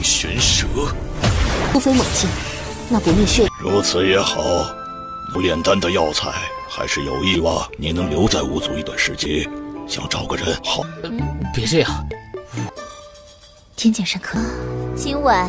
玄蛇，突飞猛进，那不灭血。如此也好，不炼丹的药材还是有益吧。你能留在巫族一段时间，想找个人好。别这样，天剑深刻。今晚。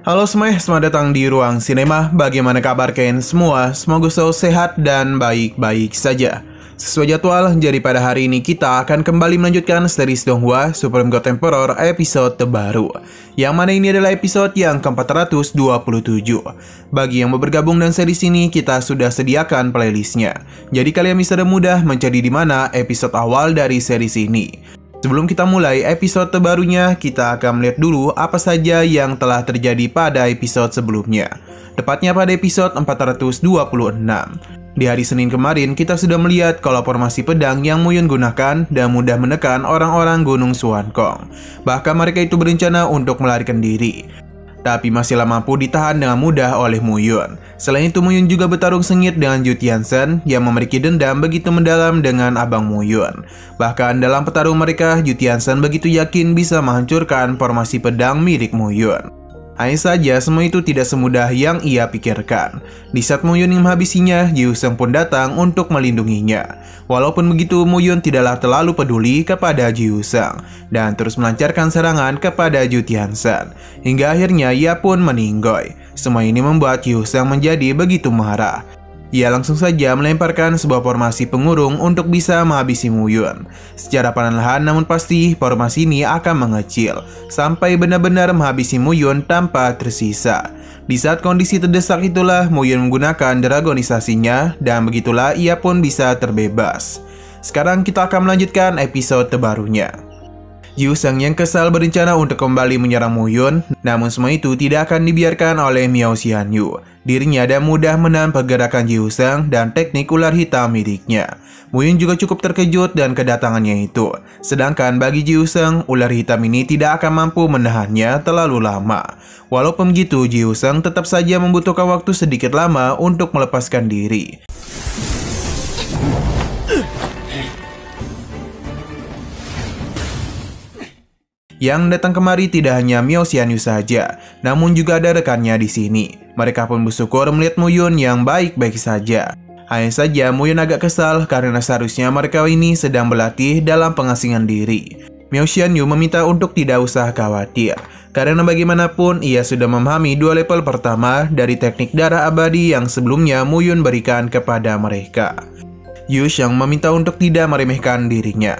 Halo semuanya, selamat datang di Ruang Sinema. Bagaimana kabar kalian semua? Semoga selalu sehat dan baik-baik saja. Sesuai jadwal, jadi pada hari ini kita akan kembali melanjutkan series Donghua Supreme God Emperor episode terbaru. Yang mana ini adalah episode yang ke-427. Bagi yang mau bergabung dengan series ini, kita sudah sediakan playlistnya. Jadi kalian bisa dengan mudah mencari di mana episode awal dari series ini. Sebelum kita mulai episode terbarunya, kita akan melihat dulu apa saja yang telah terjadi pada episode sebelumnya. Tepatnya pada episode 426. Di hari Senin kemarin, kita sudah melihat kalau formasi pedang yang Mu Yun gunakan dan mudah menekan orang-orang Gunung Suankong. Bahkan mereka itu berencana untuk melarikan diri. Tapi masihlah mampu ditahan dengan mudah oleh Mu Yun. Selain itu, Mu Yun juga bertarung sengit dengan Yu Tianzhen yang memiliki dendam begitu mendalam dengan Abang Mu Yun. Bahkan dalam pertarungan mereka, Yu Tianzhen begitu yakin bisa menghancurkan formasi pedang milik Mu Yun. Hanya saja semua itu tidak semudah yang ia pikirkan. Di saat Mu Yun menghabisinya, Ji Wuseng pun datang untuk melindunginya. Walaupun begitu, Mu Yun tidaklah terlalu peduli kepada Ji Wuseng dan terus melancarkan serangan kepada Yu Tianzhen. Hingga akhirnya ia pun meninggoy. Semua ini membuat Ji Wuseng menjadi begitu marah. Ia langsung saja melemparkan sebuah formasi pengurung untuk bisa menghabisi Mu Yun. Secara perlahan namun pasti, formasi ini akan mengecil sampai benar-benar menghabisi Mu Yun tanpa tersisa. Di saat kondisi terdesak itulah Mu Yun menggunakan dragonisasinya dan begitulah ia pun bisa terbebas. Sekarang kita akan melanjutkan episode terbarunya. Ji Wuseng yang kesal berencana untuk kembali menyerang Mu Yun, namun semua itu tidak akan dibiarkan oleh Miao Xianyu. Dirinya dan mudah menahan pergerakan Ji Wuseng dan teknik ular hitam miliknya. Mu Yun juga cukup terkejut dan kedatangannya itu. Sedangkan bagi Ji Wuseng, ular hitam ini tidak akan mampu menahannya terlalu lama. Walaupun begitu, Ji Wuseng tetap saja membutuhkan waktu sedikit lama untuk melepaskan diri. Yang datang kemari tidak hanya Miao Xianyu saja, namun juga ada rekannya di sini. Mereka pun bersyukur melihat Mu Yun yang baik-baik saja. Hanya saja Mu Yun agak kesal karena seharusnya mereka ini sedang berlatih dalam pengasingan diri. Miao Xianyu meminta untuk tidak usah khawatir, karena bagaimanapun ia sudah memahami 2 level pertama dari teknik darah abadi yang sebelumnya Mu Yun berikan kepada mereka. Yu Sheng meminta untuk tidak meremehkan dirinya.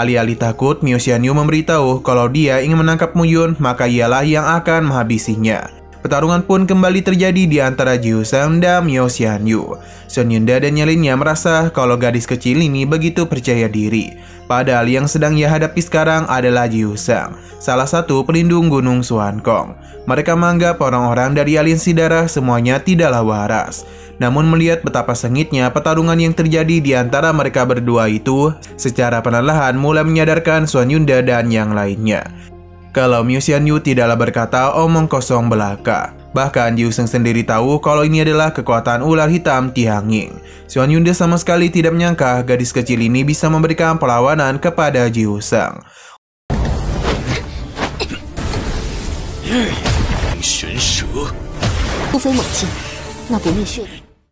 Alih-alih takut, Miao Xianyu memberitahu kalau dia ingin menangkap Mu Yun, maka ialah yang akan menghabisinya. Pertarungan pun kembali terjadi di antara Ji Wuseng dan Miao Xianyu. Sun Yunda dan yang lainnya merasa kalau gadis kecil ini begitu percaya diri. Padahal yang sedang ia hadapi sekarang adalah Ji Wuseng, salah satu pelindung Gunung Suankong. Mereka menganggap orang-orang dari aliansi darah semuanya tidaklah waras. Namun melihat betapa sengitnya pertarungan yang terjadi di antara mereka berdua itu, secara perlahan mulai menyadarkan Sun Yunda dan yang lainnya. Kalau Miao Xianyu tidaklah berkata omong kosong belaka. Bahkan Ji Wuseng sendiri tahu kalau ini adalah kekuatan ular hitam Tiangying. Sun Yunda sama sekali tidak menyangka gadis kecil ini bisa memberikan perlawanan kepada Ji Wuseng.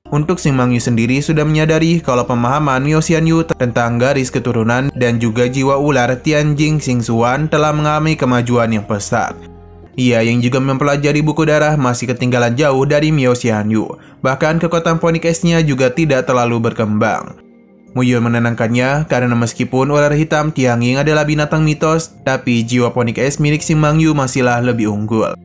Untuk Xing Mangyu sendiri sudah menyadari kalau pemahaman Miao Xianyu tentang garis keturunan dan juga jiwa ular Tianjing Xingxuan telah mengalami kemajuan yang pesat. Ia yang juga mempelajari buku darah masih ketinggalan jauh dari Miao Xianyu. Bahkan kekuatan Phoenix S-nya juga tidak terlalu berkembang. Mu Yun menenangkannya karena meskipun ular hitam Tiangying adalah binatang mitos, tapi jiwa Phoenix S milik Xing Mangyu masihlah lebih unggul.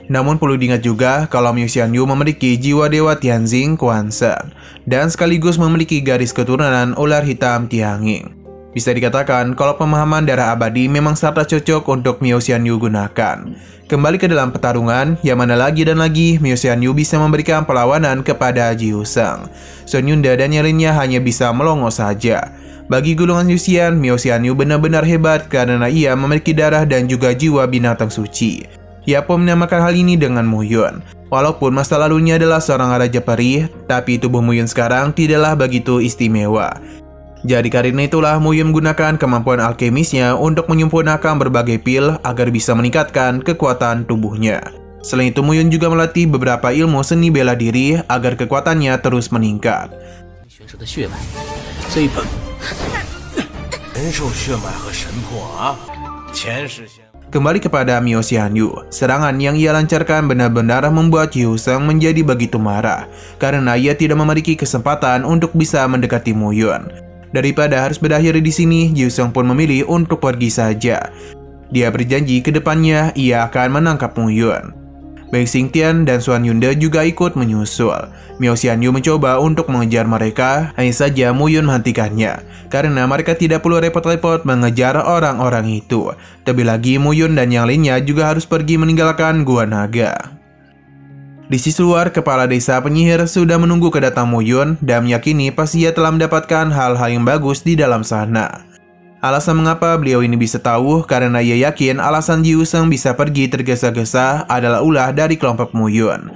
Namun perlu diingat juga kalau Miao Xianyu memiliki jiwa dewa Tianjing Quanzhen dan sekaligus memiliki garis keturunan ular hitam Tiangying. Bisa dikatakan kalau pemahaman darah abadi memang sangat cocok untuk Miao Xianyu gunakan. Kembali ke dalam pertarungan, yang mana lagi dan lagi Miao Xianyu bisa memberikan perlawanan kepada Ji Wuseng. Sun Yunda dan yang lainnya hanya bisa melongo saja. Bagi golongan Yuxian, Miao Xianyu benar-benar hebat karena ia memiliki darah dan juga jiwa binatang suci. Ia pun menamakan hal ini dengan Mu Yun. Walaupun masa lalunya adalah seorang raja peri, tapi tubuh Mu Yun sekarang tidaklah begitu istimewa. Jadi karena itulah Muyun menggunakan kemampuan alkemisnya untuk menyempurnakan berbagai pil agar bisa meningkatkan kekuatan tubuhnya. Selain itu Muyun juga melatih beberapa ilmu seni bela diri agar kekuatannya terus meningkat. Kembali kepada Miao Xianyu, serangan yang ia lancarkan benar-benar membuat Yu Sheng menjadi begitu marah karena ia tidak memiliki kesempatan untuk bisa mendekati Muyun. Daripada harus berakhir di sini, Yu Sheng pun memilih untuk pergi saja. Dia berjanji ke depannya ia akan menangkap Muyun. Baik Xingtian dan Xuan Yunde juga ikut menyusul. Miao Xianyu mencoba untuk mengejar mereka, hanya saja Muyun menghentikannya karena mereka tidak perlu repot-repot mengejar orang-orang itu. Terlebih lagi Muyun dan yang lainnya juga harus pergi meninggalkan Gua Naga. Di sisi luar, kepala desa penyihir sudah menunggu kedatangan Muyun dan meyakini pasti ia telah mendapatkan hal-hal yang bagus di dalam sana. Alasan mengapa beliau ini bisa tahu karena ia yakin alasan Yu Sheng bisa pergi tergesa-gesa adalah ulah dari kelompok Muyun.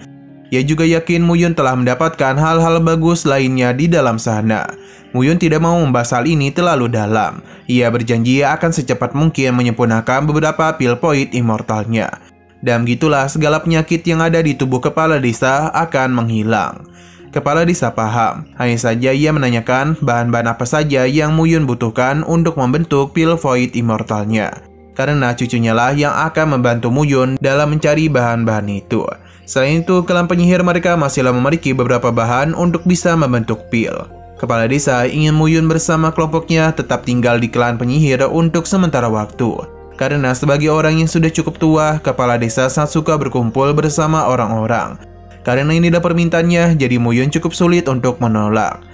Ia juga yakin Muyun telah mendapatkan hal-hal bagus lainnya di dalam sana. Muyun tidak mau membahas hal ini terlalu dalam. Ia berjanji akan secepat mungkin menyempurnakan beberapa pil point immortalnya. Dan begitulah segala penyakit yang ada di tubuh kepala desa akan menghilang. Kepala desa paham, hanya saja ia menanyakan bahan-bahan apa saja yang Muyun butuhkan untuk membentuk pil void immortalnya. Karena cucunya lah yang akan membantu Muyun dalam mencari bahan-bahan itu. Selain itu, klan penyihir mereka masihlah memiliki beberapa bahan untuk bisa membentuk pil. Kepala desa ingin Muyun bersama kelompoknya tetap tinggal di klan penyihir untuk sementara waktu. Karena sebagai orang yang sudah cukup tua, kepala desa sangat suka berkumpul bersama orang-orang. Karena ini adalah permintaannya, jadi Muyun cukup sulit untuk menolak.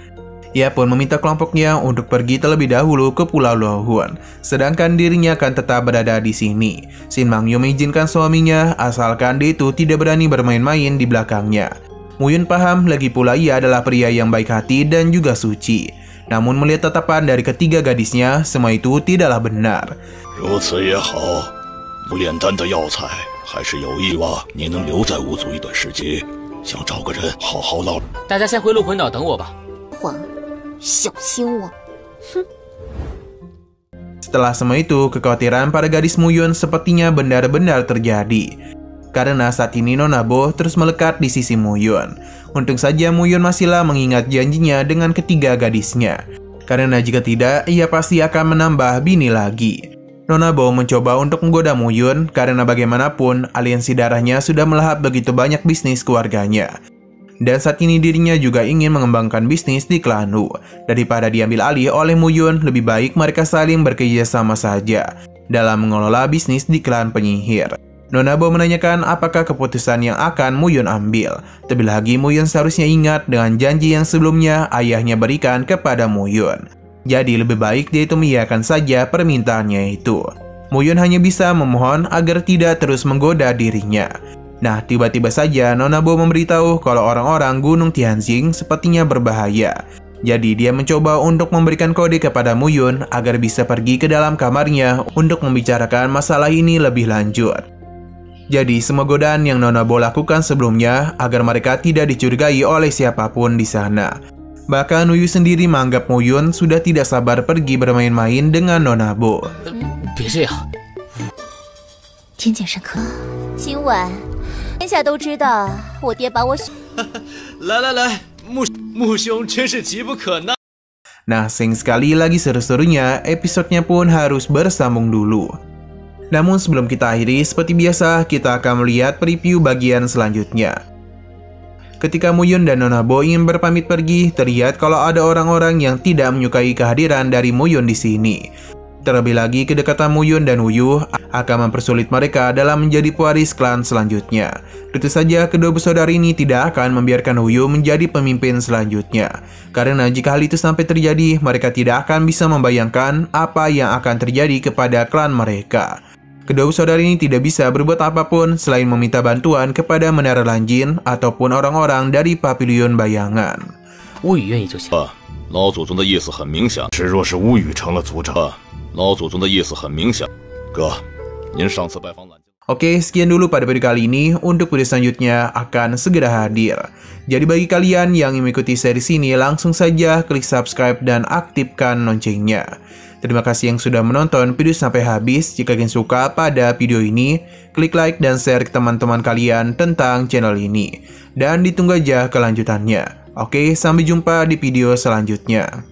Ia pun meminta kelompoknya untuk pergi terlebih dahulu ke Pulau Luohuan, sedangkan dirinya akan tetap berada di sini. Shin Mangyu mengizinkan suaminya, asalkan dia itu tidak berani bermain-main di belakangnya. Muyun paham, lagi pula ia adalah pria yang baik hati dan juga suci. Namun melihat tatapan dari ketiga gadisnya, semua itu tidaklah benar. 如此也好，不炼丹的药材还是有意吧？你能留在巫族一段时间，想找个人好好唠。大家先回鹿魂岛等我吧。皇，小心我！哼。 Setelah semua itu, kekhawatiran para gadis Muyun sepertinya benar-benar terjadi. Karena saat ini Nona Bo terus melekat di sisi Muyun. Untung saja Muyun masihlah mengingat janjinya dengan ketiga gadisnya. Karena jika tidak, ia pasti akan menambah bini lagi. Nona Bo mencoba untuk menggoda Muyun karena bagaimanapun aliansi darahnya sudah melahap begitu banyak bisnis keluarganya. Dan saat ini dirinya juga ingin mengembangkan bisnis di klan Wu. Daripada diambil alih oleh Muyun, lebih baik mereka saling bekerja sama saja dalam mengelola bisnis di klan penyihir. Nona Bo menanyakan apakah keputusan yang akan Muyun ambil. Terlebih lagi Muyun seharusnya ingat dengan janji yang sebelumnya ayahnya berikan kepada Muyun. Jadi lebih baik dia itu mengiyakan saja permintaannya itu. Muyun hanya bisa memohon agar tidak terus menggoda dirinya. Nah, tiba-tiba saja Nona Bo memberitahu kalau orang-orang Gunung Tianjing sepertinya berbahaya. Jadi dia mencoba untuk memberikan kode kepada Muyun agar bisa pergi ke dalam kamarnya untuk membicarakan masalah ini lebih lanjut. Jadi semua godaan yang Nona Bo lakukan sebelumnya agar mereka tidak dicurigai oleh siapapun di sana. Bahkan Uyu sendiri menganggap Muyun sudah tidak sabar pergi bermain-main dengan Nona Bo. 别这样，天剑圣客，今晚天下都知道我爹把我来来来，木兄真是急不可耐。 Nah, sayang sekali lagi seru-serunya, episodenya pun harus bersambung dulu. Namun sebelum kita akhiri, seperti biasa kita akan melihat preview bagian selanjutnya. Ketika Muyun dan Nona Bo ingin berpamit pergi, terlihat kalau ada orang-orang yang tidak menyukai kehadiran dari Muyun di sini. Terlebih lagi, kedekatan Muyun dan Uyu akan mempersulit mereka dalam menjadi pewaris klan selanjutnya. Tentu saja, kedua bersaudara ini tidak akan membiarkan Uyu menjadi pemimpin selanjutnya. Karena jika hal itu sampai terjadi, mereka tidak akan bisa membayangkan apa yang akan terjadi kepada klan mereka. Kedua saudara ini tidak bisa berbuat apapun selain meminta bantuan kepada Menara Lanjin ataupun orang-orang dari Pavilion Bayangan. 巫语愿意就行。老祖宗的意思很明显，是若是巫语成了族长，老祖宗的意思很明显。哥，您上次拜访揽 Oke, sekian dulu pada video kali ini. Untuk video selanjutnya akan segera hadir. Jadi bagi kalian yang ingin mengikuti series ini, langsung saja klik subscribe dan aktifkan loncengnya. Terima kasih yang sudah menonton video sampai habis. Jika kalian suka pada video ini, klik like dan share ke teman-teman kalian tentang channel ini. Dan ditunggu aja kelanjutannya. Oke, sampai jumpa di video selanjutnya.